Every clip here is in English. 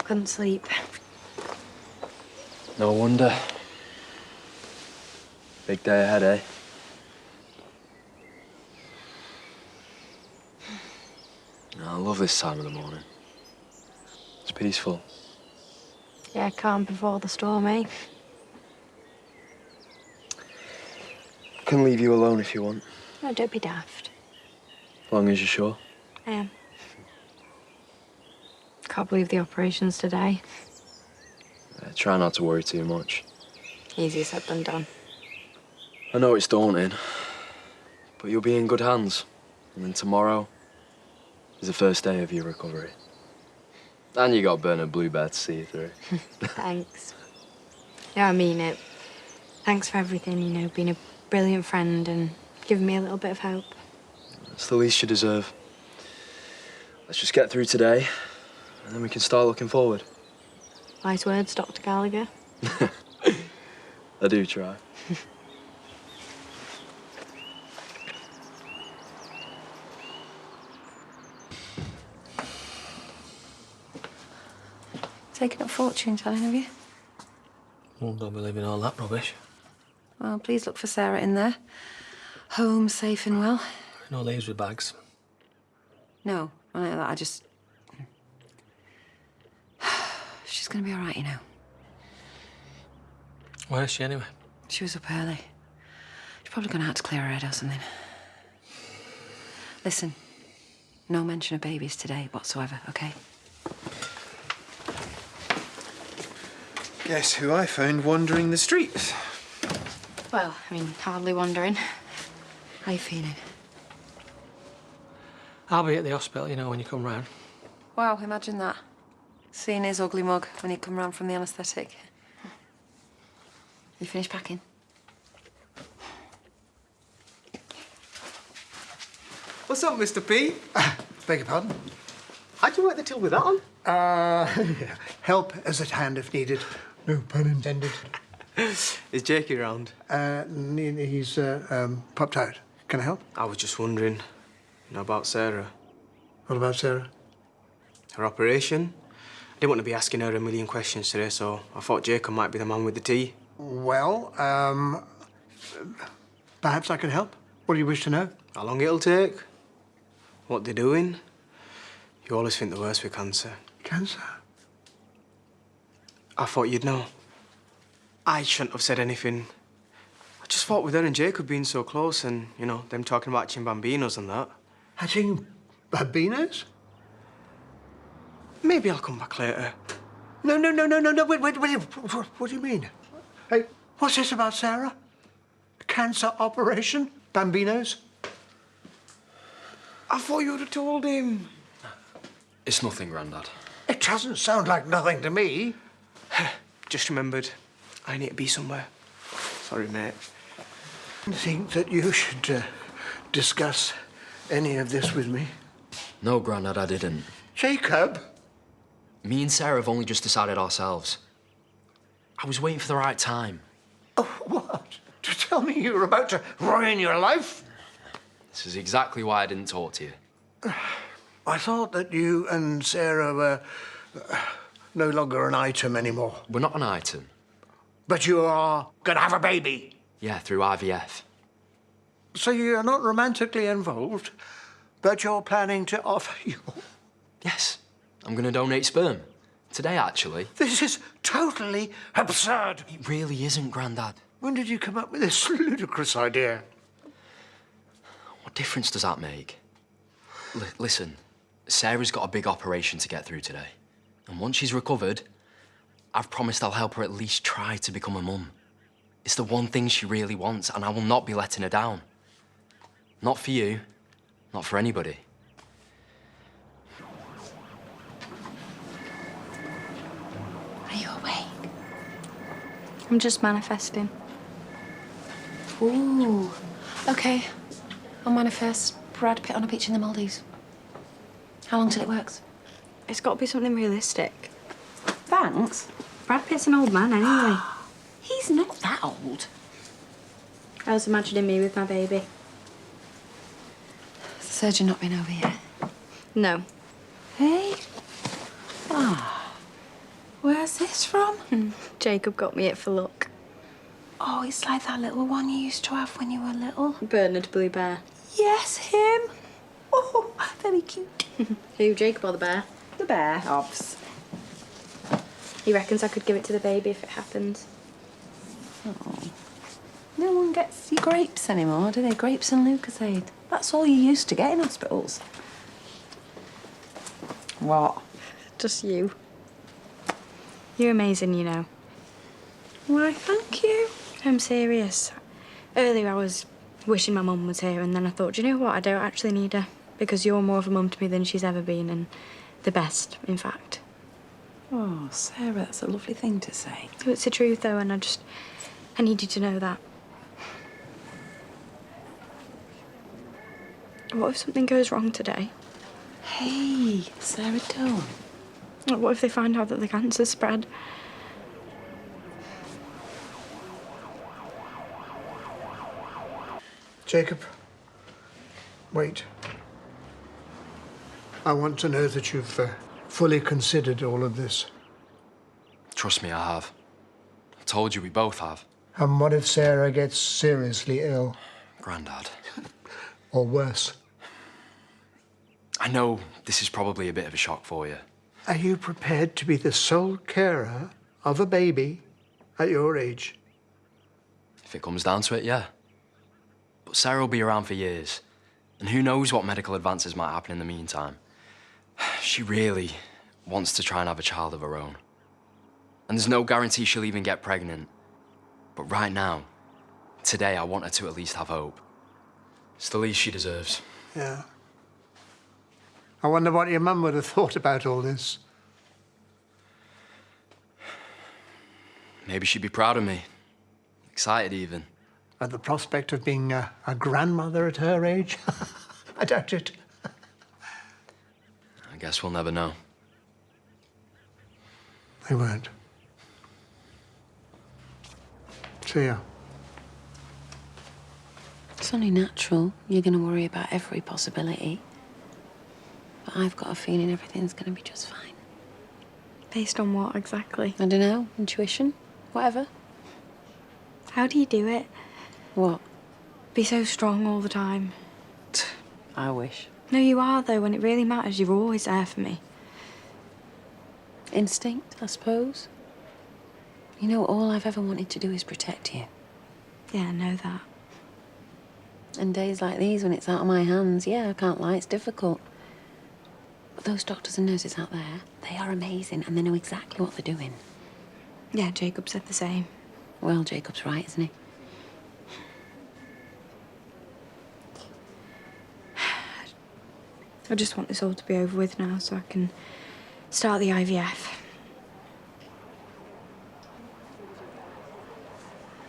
couldn't sleep. No wonder. Big day ahead, eh? I love this time of the morning. It's peaceful. Yeah, calm before the storm, eh? I can leave you alone if you want. No, don't be daft. As long as you're sure. I am. Can't believe the operation's today. Try not to worry too much. Easier said than done. I know it's daunting, but you'll be in good hands. And then tomorrow is the first day of your recovery. And you got Bernard Bluebear to see you through. Thanks. No, I mean it. Thanks for everything, you know, being a brilliant friend and giving me a little bit of hope. It's the least you deserve. Let's just get through today, and then we can start looking forward. Wise words, Dr. Gallagher. I do try. Taking up fortune telling, have you? Oh, don't believe in all that rubbish. Well, please look for Sarah in there. Home, safe and well. No leaves with bags. No, I just... She's gonna be all right, you know. Where is she anyway? She was up early. She's probably gonna have to clear her head or something. Listen, no mention of babies today whatsoever, OK? Guess who I found wandering the streets? Well, I mean, hardly wondering. How you feeling? I'll be at the hospital, you know, when you come round. Wow, imagine that. Seeing his ugly mug when he'd come round from the anaesthetic. You finished packing? What's up, Mr. P? Beg your pardon? How'd you work the till with that on? Help is at hand if needed. No pun intended. Is Jakey around? He's popped out. Can I help? I was just wondering, about Sarah. What about Sarah? Her operation. I didn't want to be asking her a million questions today, so I thought Jacob might be the man with the tea. Well, perhaps I can help. What do you wish to know? How long it'll take? What they're doing? You always think the worst with cancer. Cancer? I thought you'd know. I shouldn't have said anything. I just thought with her and Jacob being so close and, them talking about hatching bambinos and that. Hatching bambinos? Maybe I'll come back later. No, wait. What do you mean? Hey, what's this about Sarah? Cancer operation? Bambinos? I thought you would have told him. It's nothing, Grandad. It doesn't sound like nothing to me. Just remembered, I need to be somewhere. Sorry, mate. I think that you should discuss any of this with me. No, Grandad, I didn't. Jacob? Me and Sarah have only just decided ourselves. I was waiting for the right time. Oh, what? To tell me you were about to ruin your life? This is exactly why I didn't talk to you. I thought that you and Sarah were no longer an item anymore. We're not an item. But you are gonna have a baby. Yeah, through IVF. So you're not romantically involved, but you're planning to offer your... Yes, I'm gonna donate sperm. Today, actually. This is totally absurd. It really isn't, Grandad. When did you come up with this ludicrous idea? What difference does that make? Listen, Sarah's got a big operation to get through today. And once she's recovered, I've promised I'll help her at least try to become a mum. It's the one thing she really wants, and I will not be letting her down. Not for you, not for anybody. Are you awake? I'm just manifesting. Ooh. OK. I'll manifest Brad Pitt on a beach in the Maldives. How long till it works? It's got to be something realistic. Thanks. Brad Pitt's an old man, anyway. He's not that old. I was imagining me with my baby. Has the surgeon not been over yet? No. Hey? Ah. What's this from? Jacob got me it for luck. Oh, it's like that little one you used to have when you were little. Bernard Blue Bear. Yes, him. Oh, very cute. Who, Jacob or the bear? The bear, obs. He reckons I could give it to the baby if it happens. Oh. No one gets your grapes anymore, do they? Grapes and Lucozade. That's all you used to get in hospitals. What? Just you. You're amazing, you know. Why, thank you. I'm serious. Earlier I was wishing my mum was here, and then I thought, do you know what? I don't actually need her, because you're more of a mum to me than she's ever been, and the best, in fact. Oh, Sarah, that's a lovely thing to say. It's the truth, though, and I need you to know that. What if something goes wrong today? Hey, Sarah, don't. What if they find out that the cancer's spread? Jacob, wait. I want to know that you've fully considered all of this. Trust me, I have. I told you we both have. And what if Sarah gets seriously ill? Grandad. Or worse? I know this is probably a bit of a shock for you. Are you prepared to be the sole carer of a baby at your age? If it comes down to it, yeah. But Sarah will be around for years. And who knows what medical advances might happen in the meantime. She really wants to try and have a child of her own. And there's no guarantee she'll even get pregnant. But right now, today, I want her to at least have hope. It's the least she deserves. Yeah. I wonder what your mum would have thought about all this. Maybe she'd be proud of me. Excited, even. At the prospect of being a grandmother at her age? I doubt it. I guess we'll never know. We won't. See ya. It's only natural. You're going to worry about every possibility. But I've got a feeling everything's going to be just fine. Based on what, exactly? I don't know. Intuition? Whatever. How do you do it? What? Be so strong all the time. I wish. No, you are, though. When it really matters, you're always there for me. Instinct, I suppose. You know, all I've ever wanted to do is protect you. Yeah, I know that. And days like these, when it's out of my hands, yeah, I can't lie, it's difficult. But those doctors and nurses out there, they are amazing, and they know exactly what they're doing. Yeah, Jacob said the same. Well, Jacob's right, isn't he? I just want this all to be over with now so I can start the IVF.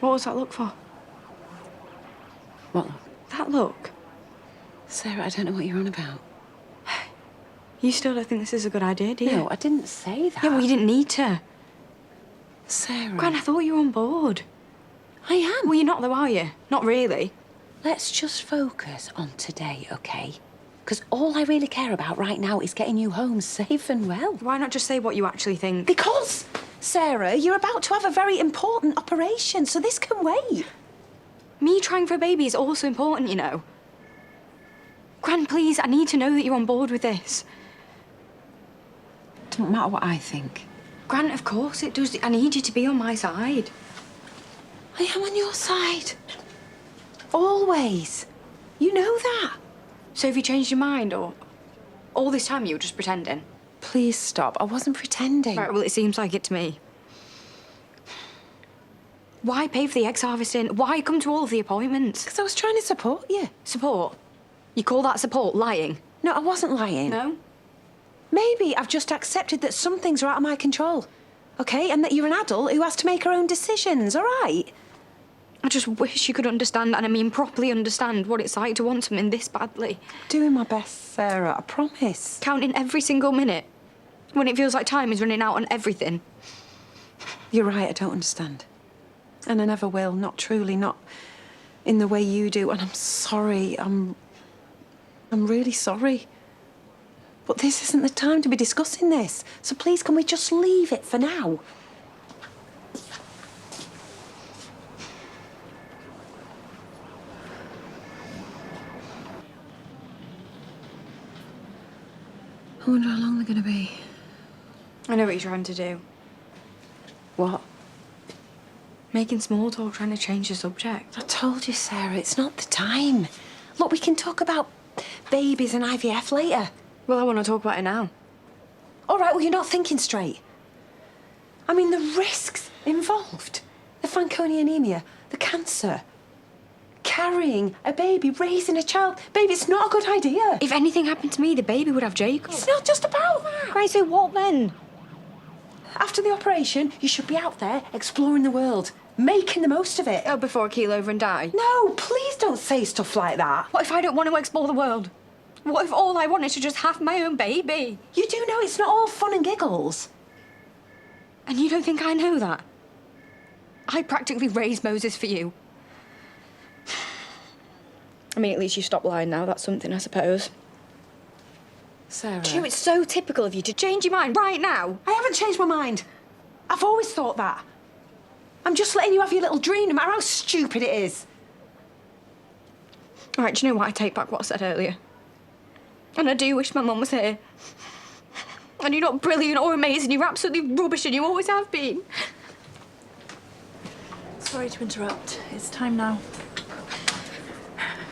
What was that look for? What look? That look? Sarah, I don't know what you're on about. You still don't think this is a good idea, do you? No, I didn't say that. Yeah, well, you didn't need to. Sarah. Gran, I thought you were on board. I am. Well, you're not though, are you? Not really. Let's just focus on today, okay? Because all I really care about right now is getting you home safe and well. Why not just say what you actually think? Because, Sarah, you're about to have a very important operation, so this can wait. Me trying for a baby is also important, you know. Gran, please, I need to know that you're on board with this. Doesn't matter what I think. Gran, of course it does. I need you to be on my side. I am on your side. Always. You know that. So have you changed your mind, or all this time you were just pretending? Please stop. I wasn't pretending. Right, well, it seems like it to me. Why pay for the egg harvesting? Why come to all of the appointments? Because I was trying to support you. Support? You call that support? Lying? No, I wasn't lying. No? Maybe I've just accepted that some things are out of my control. Okay? And that you're an adult who has to make her own decisions, all right? I just wish you could understand, and I mean properly understand, what it's like to want something this badly. Doing my best, Sarah, I promise. Counting every single minute. When it feels like time is running out on everything. You're right, I don't understand. And I never will, not truly, not in the way you do. And I'm sorry, I'm really sorry. But this isn't the time to be discussing this. So please, can we just leave it for now? I wonder how long they're going to be. I know what you're trying to do. What? Making small talk, trying to change the subject. I told you, Sarah, it's not the time. Look, we can talk about babies and IVF later. Well, I want to talk about it now. All right, well, you're not thinking straight. I mean, the risks involved. The Fanconi anemia, the cancer, carrying a baby, raising a child. Baby, it's not a good idea. If anything happened to me, the baby would have Jacob. It's not just about that. Right, so what then? After the operation, you should be out there exploring the world, making the most of it. Oh, before I keel over and die? No, please don't say stuff like that. What if I don't want to explore the world? What if all I want is to just have my own baby? You do know it's not all fun and giggles. And you don't think I know that? I practically raised Moses for you. I mean, at least you stopped lying now. That's something, I suppose. Sarah. Do you know, it's so typical of you to change your mind right now. I haven't changed my mind. I've always thought that. I'm just letting you have your little dream, no matter how stupid it is. All right, do you know what? I take back what I said earlier. And I do wish my mum was here. And you're not brilliant or amazing. You're absolutely rubbish and you always have been. Sorry to interrupt. It's time now.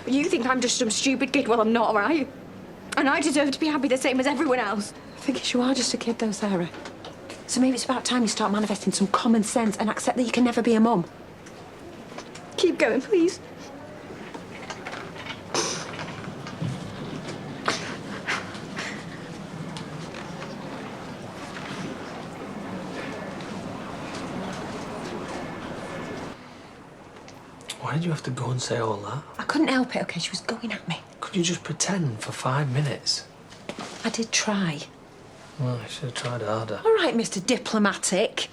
But you think I'm just some stupid kid? Well, I'm not, right? And I deserve to be happy the same as everyone else. I think you are just a kid, though, Sarah. So maybe it's about time you start manifesting some common sense and accept that you can never be a mum. Keep going, please. Why did you have to go and say all that? I couldn't help it, OK? She was going at me. Could you just pretend for 5 minutes? I did try. Well, you should have tried harder. All right, Mr. Diplomatic.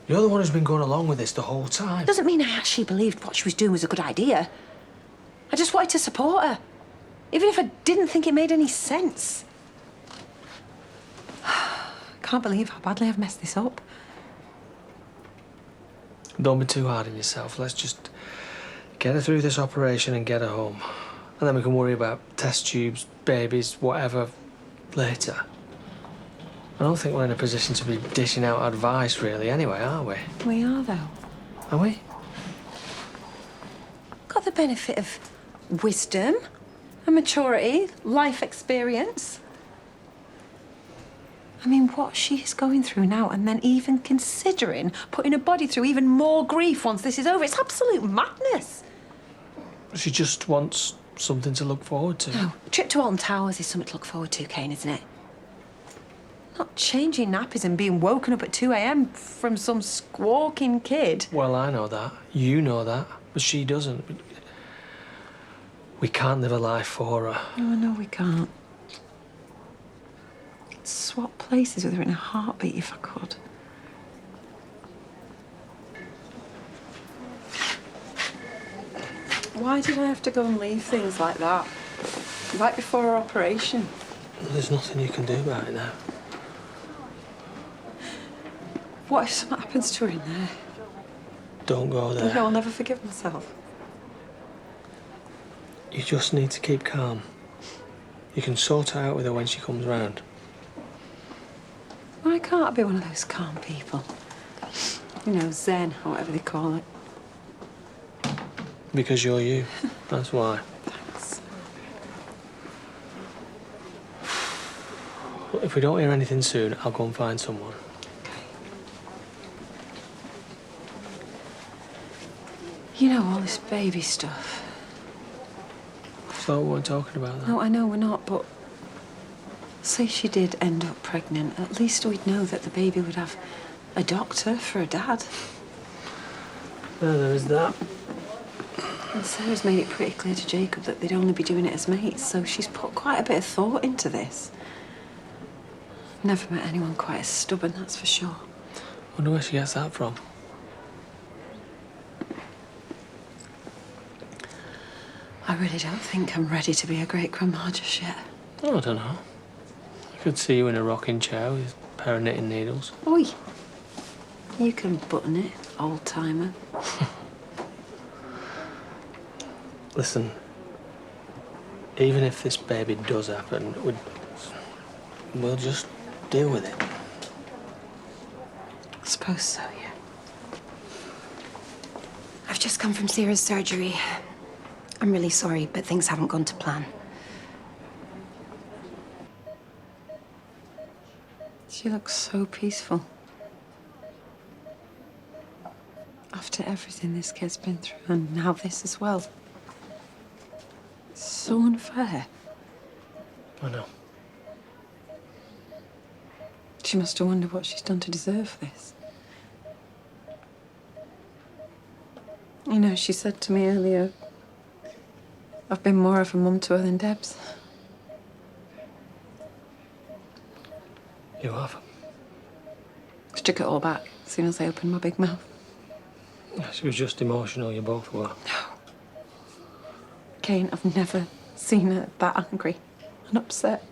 You're the one who's been going along with this the whole time. Doesn't mean I actually believed what she was doing was a good idea. I just wanted to support her, even if I didn't think it made any sense. Can't believe how badly I've messed this up. Don't be too hard on yourself. Let's just get her through this operation and get her home. And then we can worry about test tubes, babies, whatever, later. I don't think we're in a position to be dishing out advice, really, anyway, are we? We are, though. Are we? Got the benefit of wisdom and maturity, life experience. I mean, what she is going through now, and then even considering putting her body through even more grief once this is over, it's absolute madness. She just wants something to look forward to. No, a trip to Alton Towers is something to look forward to, Kane, isn't it? Not changing nappies and being woken up at 2 a.m. from some squawking kid. Well, I know that. You know that. But she doesn't. We can't live a life for her. No, I know we can't. I'd swap places with her in a heartbeat if I could. Why did I have to go and leave things like that? Right before her operation. There's nothing you can do about it now. What if something happens to her in there? Don't go there. No, I'll never forgive myself. You just need to keep calm. You can sort it out with her when she comes round. Why can't I be one of those calm people? You know, zen, or whatever they call it. Because you're you. That's why. Thanks. Well, if we don't hear anything soon, I'll go and find someone. You know, all this baby stuff. So we weren't talking about that. No, I know we're not, but say she did end up pregnant, at least we'd know that the baby would have a doctor for a dad. Yeah, there is that. And Sarah's made it pretty clear to Jacob that they'd only be doing it as mates, so she's put quite a bit of thought into this. Never met anyone quite as stubborn, that's for sure. Wonder where she gets that from. I really don't think I'm ready to be a great grandma just yet. Oh, I don't know. I could see you in a rocking chair with a pair of knitting needles. Oi! You can button it, old timer. Listen, even if this baby does happen, we'll just deal with it. I suppose so, yeah. I've just come from Sarah's surgery. I'm really sorry, but things haven't gone to plan. She looks so peaceful. After everything this kid's been through, and now this as well. It's so unfair. I know. She must have wondered what she's done to deserve this. You know, she said to me earlier, I've been more of a mum to her than Deb's. You have. She took it all back as soon as I opened my big mouth. She was just emotional, you both were. Kane, I've never seen her that angry and upset.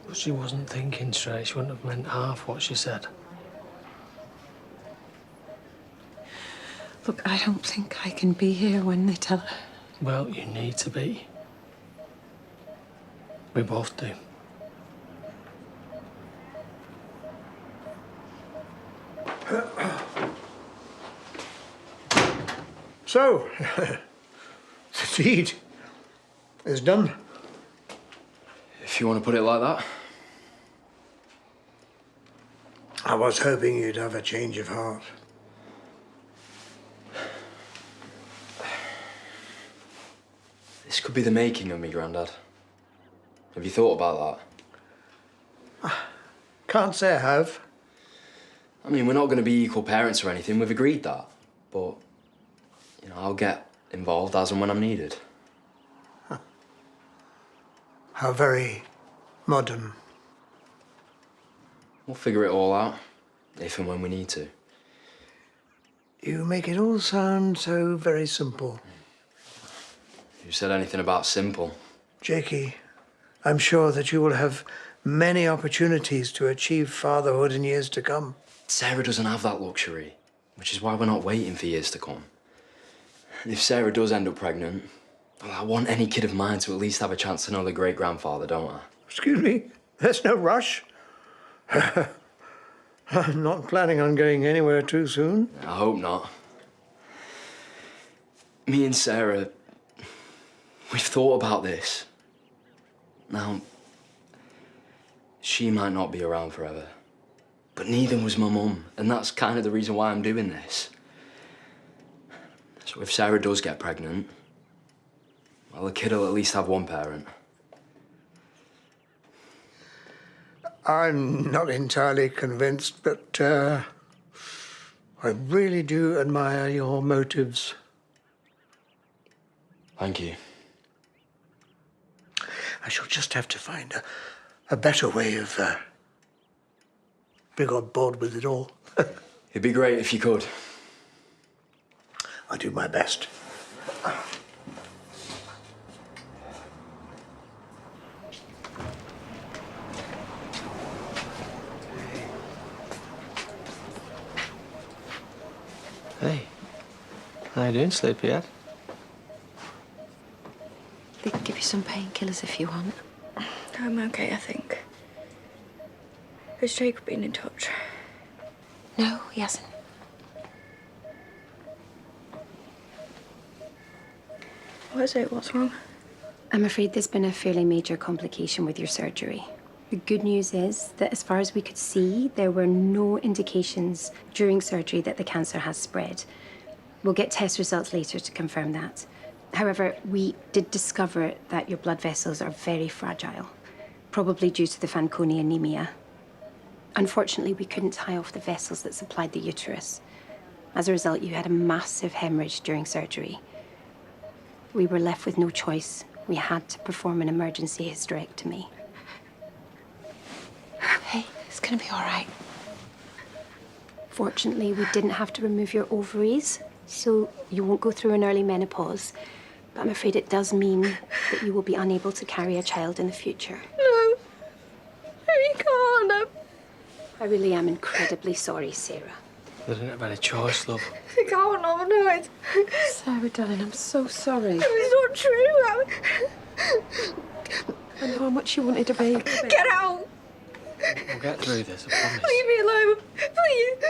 But she wasn't thinking straight. She wouldn't have meant half what she said. Look, I don't think I can be here when they tell her. Well, you need to be. We both do. So, the deed is done. If you want to put it like that. I was hoping you'd have a change of heart. This could be the making of me, Grandad. Have you thought about that? Can't say I have. I mean, we're not going to be equal parents or anything. We've agreed that. But, you know, I'll get involved as and when I'm needed. How very modern. We'll figure it all out, if and when we need to. You make it all sound so very simple. Who said anything about simple? Jakey, I'm sure that you will have many opportunities to achieve fatherhood in years to come. Sarah doesn't have that luxury, which is why we're not waiting for years to come. And if Sarah does end up pregnant, well, I want any kid of mine to at least have a chance to know their great-grandfather, don't I? Excuse me, there's no rush. I'm not planning on going anywhere too soon. I hope not. Me and Sarah, we've thought about this. Now, she might not be around forever, but neither was my mum, and that's kind of the reason why I'm doing this. So if Sarah does get pregnant, well, the kid will at least have one parent. I'm not entirely convinced, but I really do admire your motives. Thank you. I shall just have to find a better way of being on board with it all. It'd be great if you could. I'll do my best. Hey, how you doing, sleepyhead? They can give you some painkillers if you want. I'm okay, I think. Has Jacob been in touch? No, he hasn't. What is it? What's wrong? I'm afraid there's been a fairly major complication with your surgery. The good news is that as far as we could see, there were no indications during surgery that the cancer has spread. We'll get test results later to confirm that. However, we did discover that your blood vessels are very fragile, probably due to the Fanconi anemia. Unfortunately, we couldn't tie off the vessels that supplied the uterus. As a result, you had a massive hemorrhage during surgery. We were left with no choice. We had to perform an emergency hysterectomy. Hey, it's gonna be all right. Fortunately, we didn't have to remove your ovaries, so you won't go through an early menopause. But I'm afraid it does mean that you will be unable to carry a child in the future. No. No, you can't. I really am incredibly sorry, Sarah. They didn't have any choice, love. I can't. No, it's... Sarah, darling, I'm so sorry. It's not true. I know how much you wanted a baby. Get out. We'll get through this, I promise. Leave me alone. Please.